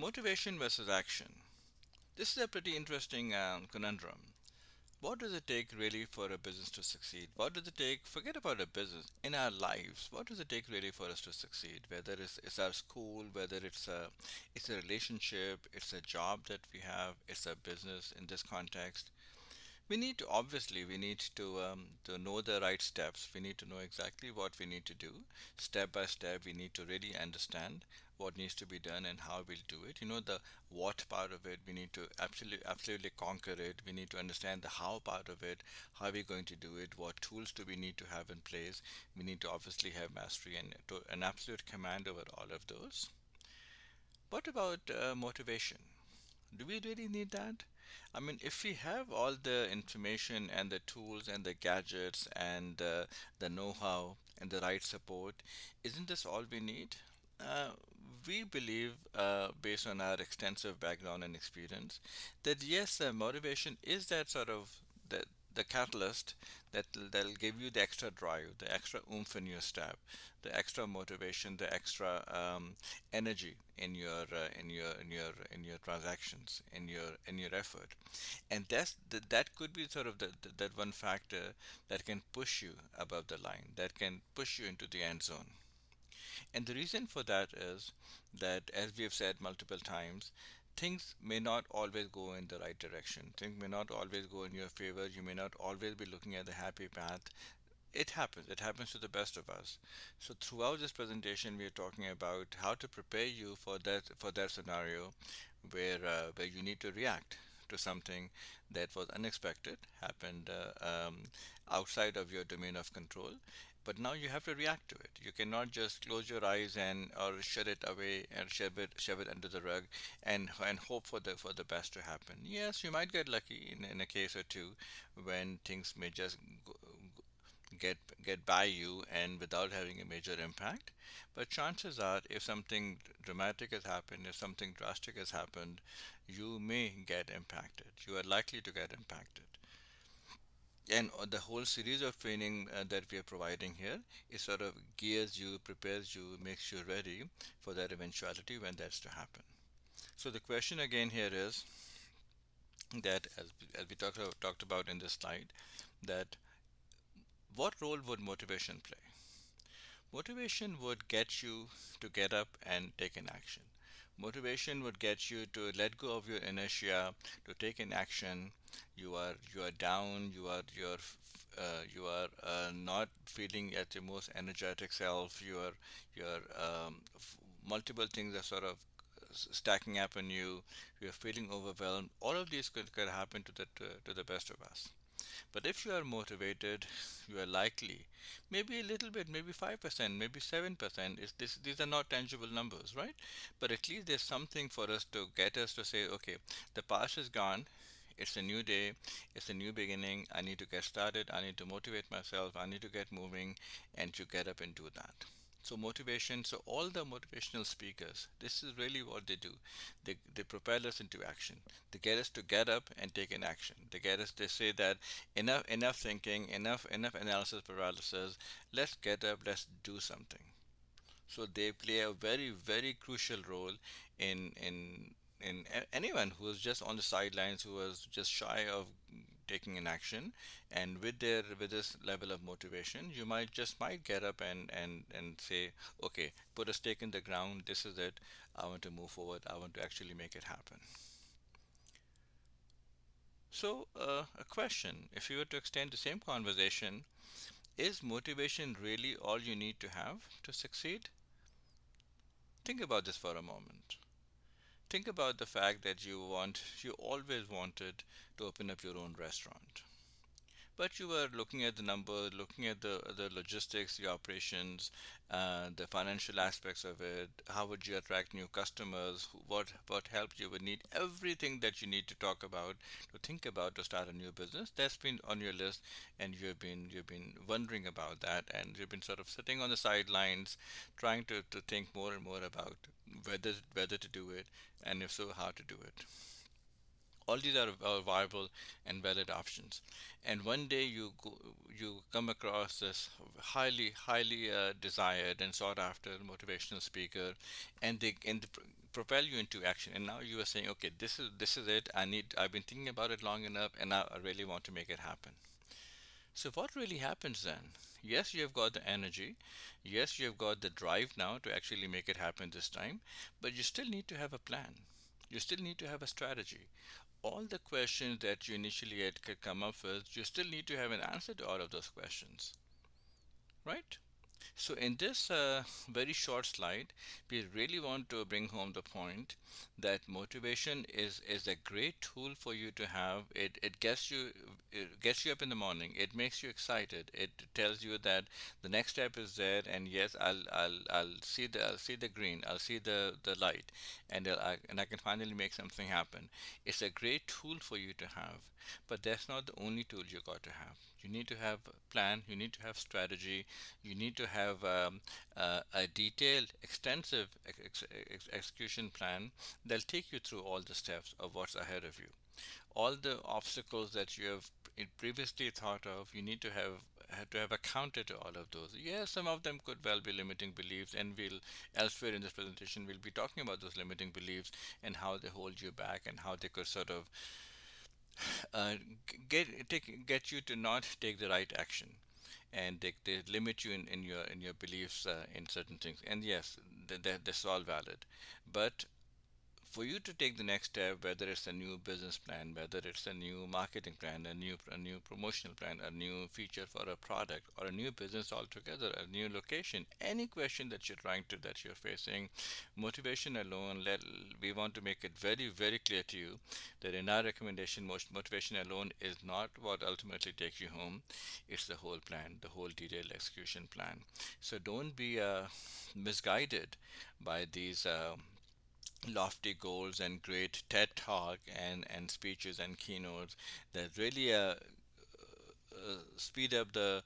Motivation versus action. This is a pretty interesting conundrum. What does it take really for a business to succeed? What does it take? Forget about a business in our lives. What does it take really for us to succeed? Whether it's our school, whether it's a relationship, it's a job that we have, it's a business in this context. We need to know the right steps. We need to know exactly what we need to do. Step by step, we need to really understand what needs to be done and how we'll do it. The what part of it, we need to absolutely conquer it. We need to understand the how part of it, how we're going to do it, what tools do we need to have in place. We need to obviously have mastery and an absolute command over all of those. What about motivation? Do we really need that? I mean, if we have all the information and the tools and the gadgets and the know-how and the right support, isn't this all we need? Uh, we believe, based on our extensive background and experience, that yes, motivation is that sort of the catalyst that'll give you the extra drive, the extra oomph in your step, the extra motivation, the extra energy in your transactions, in your effort, and that could be sort of that one factor that can push you above the line, that can push you into the end zone. And the reason for that is that, as we have said multiple times, things may not always go in the right direction. Things may not always go in your favor. You may not always be looking at the happy path. It happens. It happens to the best of us. So throughout this presentation, we are talking about how to prepare you for that scenario where you need to react to something that was unexpected, happened outside of your domain of control. But now you have to react to it. You cannot just close your eyes and or shut it away and shove it under the rug and hope for the best to happen. Yes, you might get lucky in a case or two when things may just get by you and without having a major impact. But chances are, if something dramatic has happened, if something drastic has happened, you may get impacted. You are likely to get impacted. And the whole series of training that we are providing here is sort of gears you, prepares you, makes you ready for that eventuality when that's to happen. So the question again here is that, as we talked about in this slide, that what role would motivation play? Motivation would get you to get up and take an action. Motivation would get you to let go of your inertia, to take an action. You are down. You are not feeling at your most energetic self. Multiple things are sort of stacking up on you. You're feeling overwhelmed. All of these could happen to the best of us. But if you are motivated, you are likely, maybe a little bit, maybe 5%, maybe 7%. These are not tangible numbers, right? But at least there's something for us to get us to say, okay, the past is gone. It's a new day. It's a new beginning. I need to get started. I need to motivate myself. I need to get moving and to get up and do that. So motivation, so all the motivational speakers, this is really what they do. They propel us into action. They get us to get up and take an action. They say that enough thinking, enough analysis paralysis. Let's get up, let's do something. So they play a very, very crucial role in anyone who is just on the sidelines, who was just shy of taking an action, and with this level of motivation, you might get up and say, okay, put a stake in the ground. This is it. I want to move forward. I want to actually make it happen. So, a question: if you were to extend the same conversation, is motivation really all you need to have to succeed? Think about this for a moment. Think about the fact that you always wanted to open up your own restaurant. But you were looking at the number, looking at the logistics, the operations, the financial aspects of it. How would you attract new customers? What help you would need? Everything that you need to talk about, to think about to start a new business. That's been on your list, and you've been wondering about that, and you've been sort of sitting on the sidelines, trying to think more and more about whether to do it, and if so, how to do it. All these are viable and valid options. And one day you come across this highly desired and sought after motivational speaker, and they propel you into action. And now you are saying, okay, this is it. I've been thinking about it long enough, and now I really want to make it happen. So what really happens then? Yes, you have got the energy. Yes, you have got the drive now to actually make it happen this time, but you still need to have a plan. You still need to have a strategy. All the questions that you initially had could come up with, you still need to have an answer to all of those questions, right? So in this very short slide, we really want to bring home the point that motivation is a great tool for you to have. It gets you up in the morning. It makes you excited. It tells you that the next step is there, and yes, I'll see the green. I'll see the light, and I can finally make something happen. It's a great tool for you to have, but that's not the only tool you got to have. You need to have a plan. You need to have strategy. You need to have a detailed, extensive execution plan that'll take you through all the steps of what's ahead of you. All the obstacles that you have previously thought of, you need to have a counter to all of those. Yes, some of them could well be limiting beliefs, and we'll elsewhere in this presentation we'll be talking about those limiting beliefs and how they hold you back and how they could sort of uh, get you to not take the right action, and they limit you in your beliefs in certain things. And yes, that's all valid, but for you to take the next step, whether it's a new business plan, whether it's a new marketing plan, a new promotional plan, a new feature for a product, or a new business altogether, a new location, any question that you're facing, motivation alone, we want to make it very, very clear to you that in our recommendation, motivation alone is not what ultimately takes you home. It's the whole plan, the whole detailed execution plan. So don't be misguided by these lofty goals and great TED talk and speeches and keynotes that really speed up the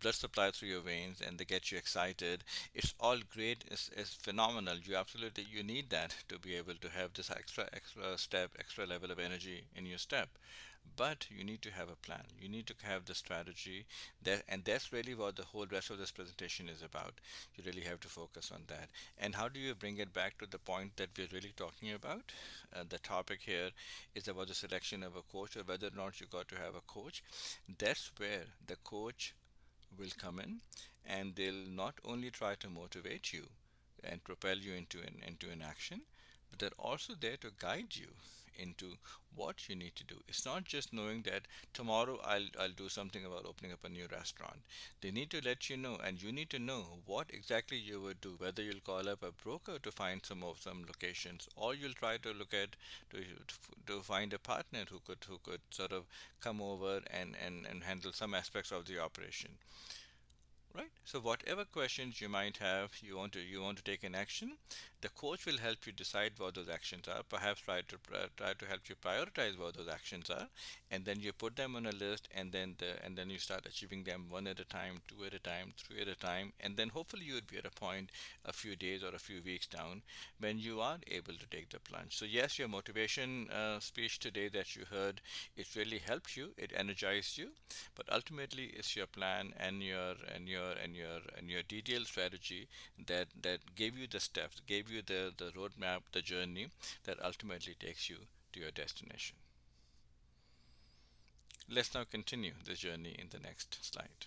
blood supply through your veins, and they get you excited. It's all great. It's phenomenal. You need that to be able to have this extra step, extra level of energy in your step. But you need to have a plan. You need to have the strategy, and that's really what the whole rest of this presentation is about. You really have to focus on that. And how do you bring it back to the point that we're really talking about? The topic here is about the selection of a coach, or whether or not you got to have a coach. That's where the coach will come in, and they'll not only try to motivate you and propel you into an action, but they're also there to guide you into what you need to do. It's not just knowing that tomorrow I'll do something about opening up a new restaurant. They need to let you know, and you need to know what exactly you would do. Whether you'll call up a broker to find some locations, or you'll try to look at to find a partner who could sort of come over and handle some aspects of the operation. Right. So whatever questions you might have, you want to take an action. The coach will help you decide what those actions are. Perhaps try to help you prioritize what those actions are, and then you put them on a list, and then you start achieving them one at a time, two at a time, three at a time, and then hopefully you would be at a point a few days or a few weeks down when you are able to take the plunge. So yes, your motivation speech today that you heard, it really helped you, it energized you, but ultimately it's your plan and your detailed strategy that gave you the steps, gave you the roadmap, the journey that ultimately takes you to your destination. Let's now continue this journey in the next slide.